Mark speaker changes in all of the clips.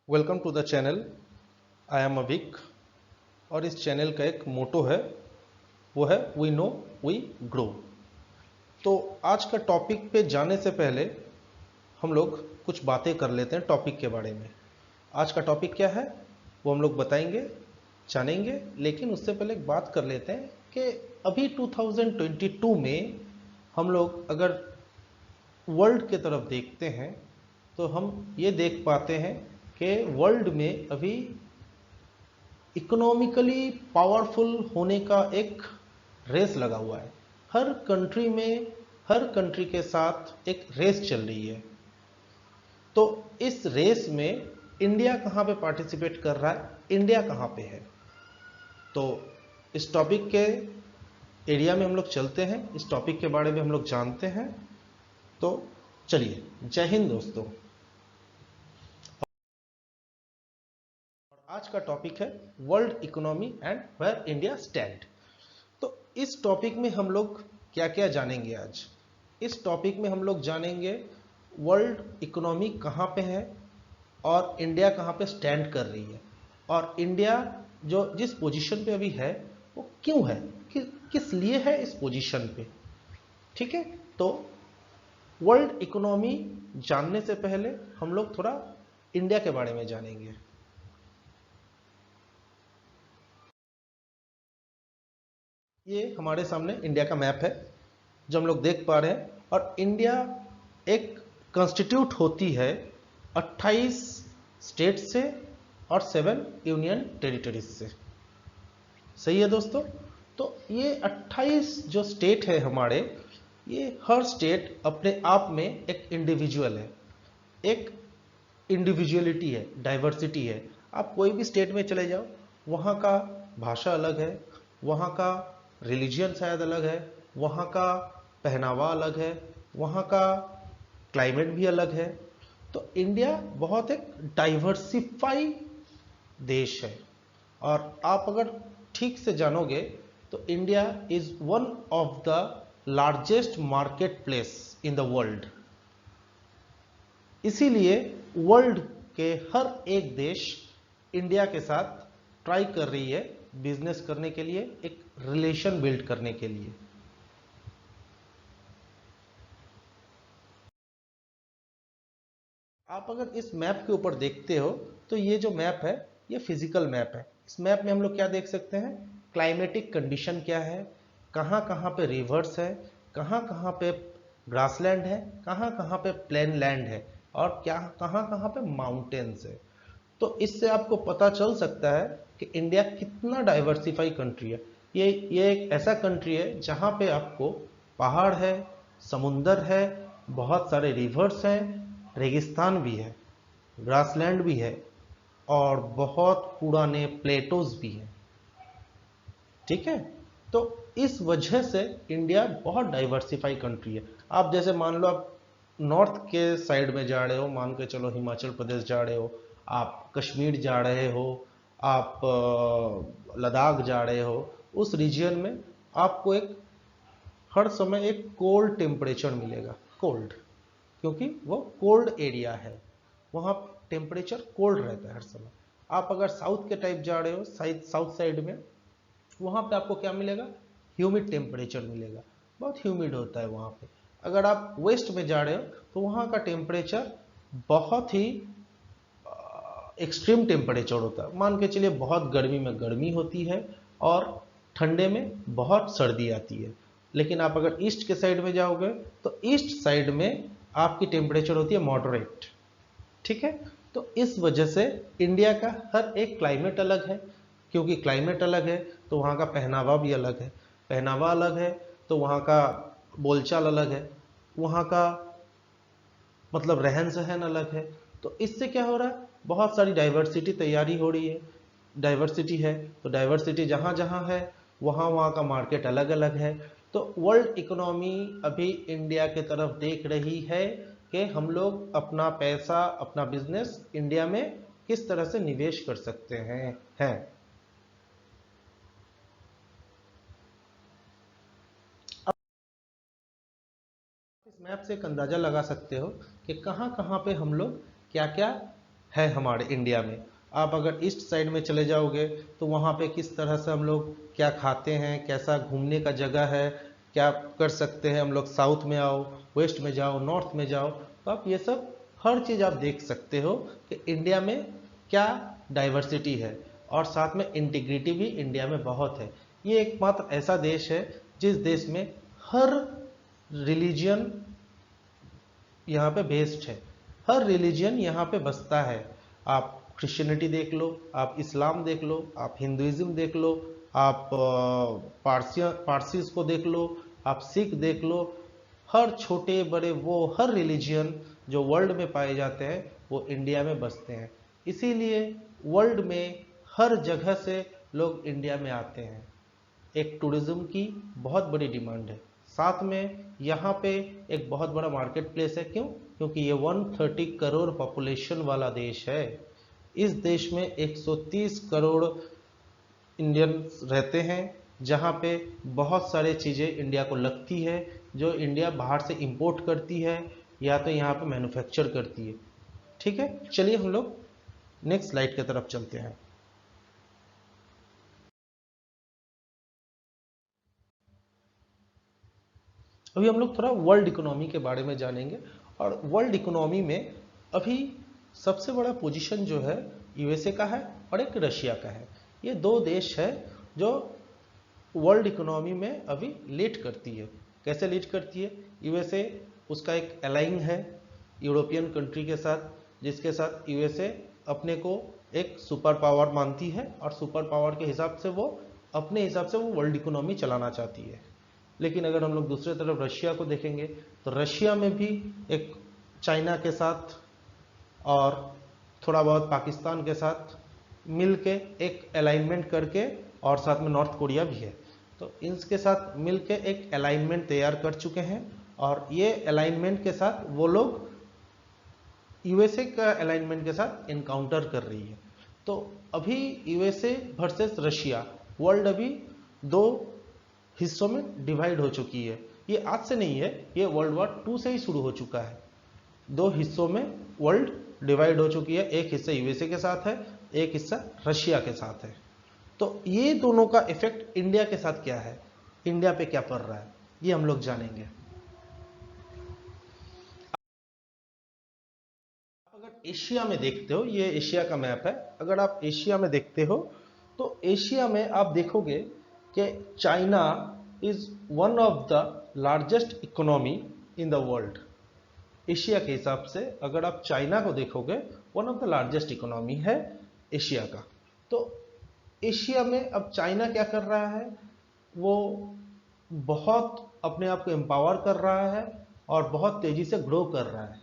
Speaker 1: Welcome to the channel. I am Avik और इस channel का एक मोटो है, वो है वी नो वी ग्रो। तो आज का टॉपिक पे जाने से पहले हम लोग कुछ बातें कर लेते हैं टॉपिक के बारे में। आज का टॉपिक क्या है वो हम लोग बताएंगे, जानेंगे, लेकिन उससे पहले एक बात कर लेते हैं कि अभी 2022 में हम लोग अगर वर्ल्ड के तरफ देखते हैं तो हम ये देख पाते हैं कि वर्ल्ड में अभी इकोनॉमिकली पावरफुल होने का एक रेस लगा हुआ है। हर कंट्री में, हर कंट्री के साथ एक रेस चल रही है। तो इस रेस में इंडिया कहाँ पे पार्टिसिपेट कर रहा है, इंडिया कहाँ पे है? तो इस टॉपिक के एरिया में हम लोग चलते हैं, इस टॉपिक के बारे में हम लोग जानते हैं। तो चलिए, जय हिंद दोस्तों। आज का टॉपिक है world economy and where India stand. तो इस टॉपिक में हम लोग क्या क्या जानेंगे आज? इस टॉपिक में हम लोग जानेंगे वर्ल्ड इकोनॉमी कहाँ पे है और इंडिया कहाँ पे स्टैंड कर रही है, और इंडिया जो जिस पोजीशन पे अभी है वो क्यों है, किस लिए है इस पोजीशन पे। ठीक है, तो वर्ल्ड इकोनॉमी जानने से पहले हम लोग थोड़ा इंडिया के बारे में जानेंगे। ये हमारे सामने इंडिया का मैप है जो हम लोग देख पा रहे हैं, और इंडिया एक कॉन्स्टिट्यूट होती है 28 स्टेट से और 7 यूनियन टेरिटरीज से। सही है दोस्तों? तो ये 28 जो स्टेट है हमारे, ये हर स्टेट अपने आप में एक इंडिविजुअल है, एक इंडिविजुअलिटी है, डाइवर्सिटी है। आप कोई भी स्टेट में चले जाओ, वहाँ का भाषा अलग है, वहाँ का रिलीजियन शायद अलग है, वहाँ का पहनावा अलग है, वहाँ का क्लाइमेट भी अलग है। तो इंडिया बहुत एक डाइवर्सिफाई देश है। और आप अगर ठीक से जानोगे तो India is one of the largest market place in the world. इसीलिए वर्ल्ड के हर एक देश इंडिया के साथ ट्राई कर रही है बिजनेस करने के लिए, एक रिलेशन बिल्ड करने के लिए। आप अगर इस मैप के ऊपर देखते हो तो ये जो मैप है ये फिजिकल मैप है। इस मैप में हम लोग क्या देख सकते हैं? क्लाइमेटिक कंडीशन क्या है, कहाँ कहाँ पे रिवर्स है, कहाँ कहाँ पे ग्रासलैंड है, कहाँ कहाँ पे प्लेन लैंड है, और क्या कहाँ कहाँ पे माउंटेन्स है। तो इससे आपको पता चल सकता है कि इंडिया कितना डाइवर्सिफाई कंट्री है। ये एक ऐसा कंट्री है जहाँ पे आपको पहाड़ है, समुंदर है, बहुत सारे रिवर्स हैं, रेगिस्तान भी है, ग्रासलैंड भी है, और बहुत पुराने प्लेटोज भी हैं। ठीक है, तो इस वजह से इंडिया बहुत डाइवर्सिफाई कंट्री है। आप जैसे मान लो आप नॉर्थ के साइड में जा रहे हो, मान के चलो हिमाचल प्रदेश जा रहे हो, आप कश्मीर जा रहे हो, आप लद्दाख जा रहे हो, उस रीजन में आपको एक हर समय एक कोल्ड टेम्परेचर मिलेगा। कोल्ड, क्योंकि वो कोल्ड एरिया है, वहाँ टेम्परेचर कोल्ड रहता है हर समय। आप अगर साउथ के टाइप जा रहे हो, साउथ साइड में, वहाँ पे आपको क्या मिलेगा? ह्यूमिड टेम्परेचर मिलेगा, बहुत ह्यूमिड होता है वहाँ पे। अगर आप वेस्ट में जा रहे हो तो वहाँ का टेम्परेचर बहुत ही एक्सट्रीम टेम्परेचर होता है। मान के चलिए बहुत गर्मी में गर्मी होती है और ठंडे में बहुत सर्दी आती है। लेकिन आप अगर ईस्ट के साइड में जाओगे तो ईस्ट साइड में आपकी टेम्परेचर होती है मॉडरेट। ठीक है, तो इस वजह से इंडिया का हर एक क्लाइमेट अलग है। क्योंकि क्लाइमेट अलग है तो वहाँ का पहनावा भी अलग है, पहनावा अलग है तो वहाँ का बोलचाल अलग है, वहाँ का मतलब रहन सहन अलग है। तो इससे क्या हो रहा है? बहुत सारी डाइवर्सिटी तैयारी हो रही है। डाइवर्सिटी है तो डाइवर्सिटी जहाँ जहाँ है वहाँ वहाँ का मार्केट अलग अलग है। तो वर्ल्ड इकोनॉमी अभी इंडिया के तरफ देख रही है कि हम लोग अपना पैसा, अपना बिजनेस इंडिया में किस तरह से निवेश कर सकते हैं। इस मैप से एक अंदाजा लगा सकते हो कि कहाँ कहाँ पे हम लोग क्या क्या है हमारे इंडिया में। आप अगर ईस्ट साइड में चले जाओगे तो वहाँ पे किस तरह से हम लोग क्या खाते हैं, कैसा घूमने का जगह है, क्या कर सकते हैं हम लोग, साउथ में आओ, वेस्ट में जाओ, नॉर्थ में जाओ, तो आप ये सब हर चीज़ आप देख सकते हो कि इंडिया में क्या डाइवर्सिटी है, और साथ में इंटीग्रिटी भी इंडिया में बहुत है। ये एकमात्र ऐसा देश है जिस देश में हर रिलीजियन यहाँ पे बेस्ड है, हर रिलीजियन यहाँ पे बसता है। आप क्रिश्चियनिटी देख लो, आप इस्लाम देख लो, आप हिंदुइज्म देख लो, आप पारसीज को देख लो, आप सिख देख लो, हर छोटे बड़े वो हर रिलीजियन जो वर्ल्ड में पाए जाते हैं वो इंडिया में बसते हैं। इसीलिए वर्ल्ड में हर जगह से लोग इंडिया में आते हैं। एक टूरिज्म की बहुत बड़ी डिमांड है, साथ में यहाँ पे एक बहुत बड़ा मार्केट प्लेस है। क्यों? क्योंकि ये 130 करोड़ पॉपुलेशन वाला देश है। इस देश में 130 करोड़ इंडियंस रहते हैं, जहाँ पे बहुत सारे चीज़ें इंडिया को लगती है जो इंडिया बाहर से इंपोर्ट करती है या तो यहाँ पे मैन्युफैक्चर करती है। ठीक है, चलिए हम लोग नेक्स्ट स्लाइड की तरफ चलते हैं। अभी हम लोग थोड़ा वर्ल्ड इकोनॉमी के बारे में जानेंगे, और वर्ल्ड इकोनॉमी में अभी सबसे बड़ा पोजीशन जो है यूएसए का है और एक रशिया का है। ये दो देश है जो वर्ल्ड इकोनॉमी में अभी लीड करती है। कैसे लीड करती है? यूएसए उसका एक अलाइन है यूरोपियन कंट्री के साथ, जिसके साथ यूएसए अपने को एक सुपर पावर मानती है, और सुपर पावर के हिसाब से वो अपने हिसाब से वो वर्ल्ड इकोनॉमी चलाना चाहती है। लेकिन अगर हम लोग दूसरे तरफ रशिया को देखेंगे तो रशिया में भी एक चाइना के साथ और थोड़ा बहुत पाकिस्तान के साथ मिलके एक अलाइनमेंट करके, और साथ में नॉर्थ कोरिया भी है, तो इनके साथ मिलके एक अलाइनमेंट तैयार कर चुके हैं। और ये अलाइनमेंट के साथ वो लोग यूएसए का अलाइनमेंट के साथ इनकाउंटर कर रही है। तो अभी यूएसए वर्सेस रशिया, वर्ल्ड अभी दो हिस्सों में डिवाइड हो चुकी है। ये आज से नहीं है, ये वर्ल्ड वॉर 2 से ही शुरू हो चुका है। दो हिस्सों में वर्ल्ड डिवाइड हो चुकी है, एक हिस्सा यूएसए के साथ है, एक हिस्सा रशिया के साथ है। तो ये दोनों का इफेक्ट इंडिया के साथ क्या है, इंडिया पे क्या पड़ रहा है, ये हम लोग जानेंगे। अगर एशिया में देखते हो, ये एशिया का मैप है, अगर आप एशिया में देखते हो तो एशिया में आप देखोगे कि China is one of the largest economy in the world. Asia के हिसाब से अगर आप चाइना को देखोगे, one of the largest economy है एशिया का। तो एशिया में अब चाइना क्या कर रहा है, वो बहुत अपने आप को एम्पावर कर रहा है और बहुत तेजी से ग्रो कर रहा है।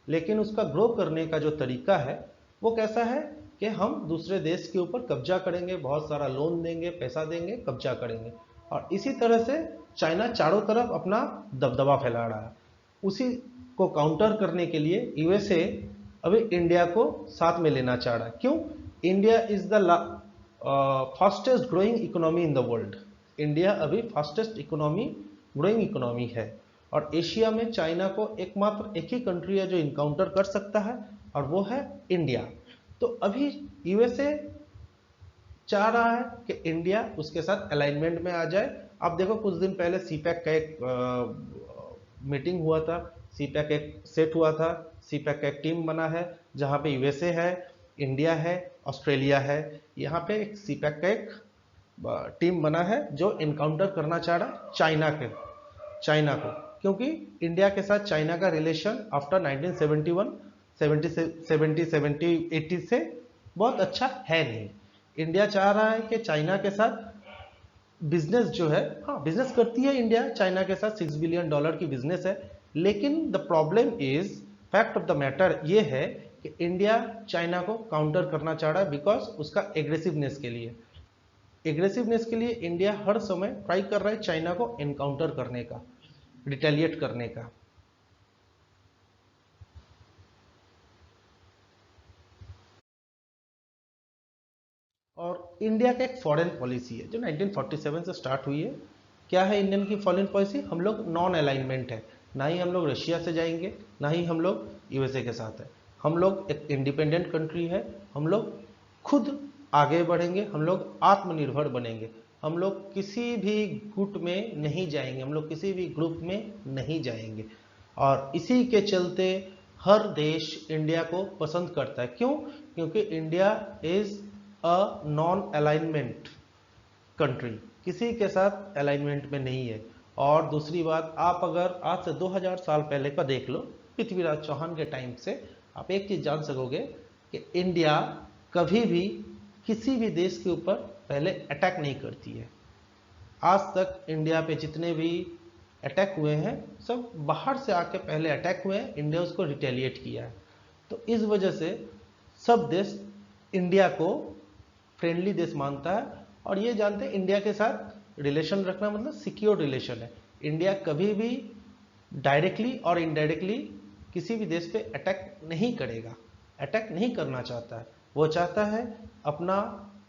Speaker 1: लेकिन उसका ग्रो करने का जो तरीका है वो कैसा है कि हम दूसरे देश के ऊपर कब्जा करेंगे, बहुत सारा लोन देंगे, पैसा देंगे, कब्जा करेंगे, और इसी तरह से चाइना चारों तरफ अपना दबदबा फैला रहा है। उसी को काउंटर करने के लिए यूएसए अभी इंडिया को साथ में लेना चाह रहा है। क्यों? India is the fastest growing economy in the world. India अभी फास्टेस्ट इकोनॉमी, ग्रोइंग इकोनॉमी है, और एशिया में चाइना को एकमात्र एक ही कंट्री है जो इनकाउंटर कर सकता है, और वो है इंडिया। तो अभी यूएसए चाह रहा है कि इंडिया उसके साथ अलाइनमेंट में आ जाए। आप देखो कुछ दिन पहले सीपैक का एक मीटिंग हुआ था, सीपैक एक सेट हुआ था, सीपैक का एक टीम बना है जहाँ पे यूएसए है, इंडिया है, ऑस्ट्रेलिया है। यहाँ पे एक सीपैक का एक टीम बना है जो इनकाउंटर करना चाह रहा चाइना को, क्योंकि इंडिया के साथ चाइना का रिलेशन आफ्टर 1971 70 80 से बहुत अच्छा है नहीं। इंडिया चाह रहा है कि चाइना के साथ बिजनेस जो है, हाँ बिजनेस करती है इंडिया चाइना के साथ, $6 बिलियन की बिजनेस है। लेकिन the problem is, fact of the matter ये है कि इंडिया चाइना को काउंटर करना चाह रहा है बिकॉज उसका एग्रेसिवनेस के लिए इंडिया हर समय ट्राई कर रहा है चाइना को एनकाउंटर करने का, रिटेलिएट करने का। और इंडिया का एक फॉरेन पॉलिसी है जो 1947 से स्टार्ट हुई है। क्या है इंडियन की फॉरेन पॉलिसी? हम लोग नॉन अलाइनमेंट है, ना ही हम लोग रशिया से जाएंगे, ना ही हम लोग यूएसए के साथ है। हम लोग एक इंडिपेंडेंट कंट्री है, हम लोग खुद आगे बढ़ेंगे, हम लोग आत्मनिर्भर बनेंगे, हम लोग किसी भी गुट में नहीं जाएंगे, हम लोग किसी भी ग्रुप में नहीं जाएंगे। और इसी के चलते हर देश इंडिया को पसंद करता है। क्यों? क्योंकि India is a non alignment country, किसी के साथ अलाइनमेंट में नहीं है। और दूसरी बात, आप अगर आज से 2000 साल पहले का देख लो, पृथ्वीराज चौहान के टाइम से, आप एक चीज जान सकोगे कि इंडिया कभी भी किसी भी देश के ऊपर पहले अटैक नहीं करती है। आज तक इंडिया पे जितने भी अटैक हुए हैं सब बाहर से आके पहले अटैक हुए हैं, इंडिया उसको रिटेलिएट किया है। तो इस वजह से सब देश इंडिया को फ्रेंडली देश मानता है और ये जानते हैं इंडिया के साथ रिलेशन रखना मतलब सिक्योर रिलेशन है। इंडिया कभी भी डायरेक्टली और इनडायरेक्टली किसी भी देश पे अटैक नहीं करेगा, अटैक नहीं करना चाहता है। वो चाहता है अपना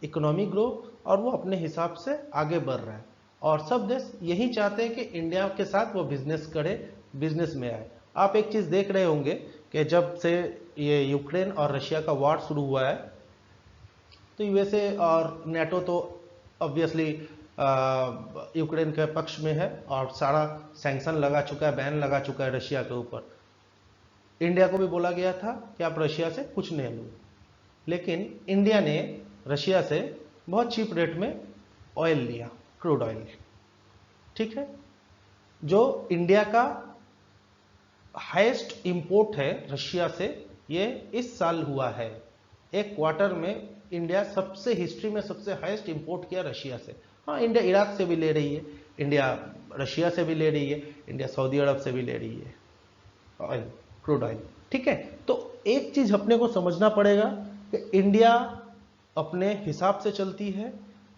Speaker 1: इकोनॉमी ग्रो और वो अपने हिसाब से आगे बढ़ रहा है। और सब देश यही चाहते हैं कि इंडिया के साथ वो बिजनेस करे, बिजनेस में आए। आप एक चीज देख रहे होंगे कि जब से ये यूक्रेन और रशिया का वॉर शुरू हुआ है तो यूएसए और नेटो तो ऑब्वियसली यूक्रेन के पक्ष में है और सारा सैंक्शन लगा चुका है, बैन लगा चुका है रशिया के ऊपर। इंडिया को भी बोला गया था कि आप रशिया से कुछ नहीं लो, लेकिन इंडिया ने रशिया से बहुत चीप रेट में ऑयल लिया, क्रूड ऑयल। ठीक है, जो इंडिया का हाईएस्ट इंपोर्ट है रशिया से, ये इस साल हुआ है। एक क्वार्टर में इंडिया सबसे हिस्ट्री में सबसे हाईएस्ट इंपोर्ट किया रशिया से। हाँ, इंडिया इराक से भी ले रही है, इंडिया रशिया से भी ले रही है, इंडिया सऊदी अरब से भी ले रही है ऑयल, क्रूड ऑयल। ठीक है, तो एक चीज अपने को समझना पड़ेगा कि इंडिया अपने हिसाब से चलती है,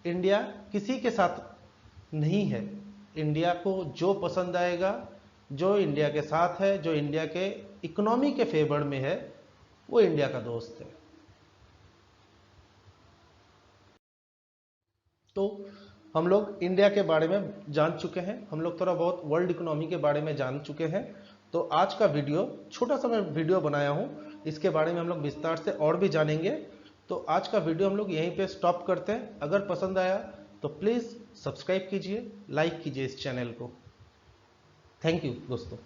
Speaker 1: इंडिया किसी के साथ नहीं है। इंडिया को जो पसंद आएगा, जो इंडिया के साथ है, जो इंडिया के इकोनॉमी के फेवर में है, वो इंडिया का दोस्त है। तो हम लोग इंडिया के बारे में जान चुके हैं, हम लोग थोड़ा बहुत वर्ल्ड इकोनॉमी के बारे में जान चुके हैं। तो आज का वीडियो, छोटा सा मैं वीडियो बनाया हूं, इसके बारे में हम लोग विस्तार से और भी जानेंगे। तो आज का वीडियो हम लोग यहीं पे स्टॉप करते हैं। अगर पसंद आया तो प्लीज़ सब्सक्राइब कीजिए, लाइक कीजिए इस चैनल को। थैंक यू दोस्तों।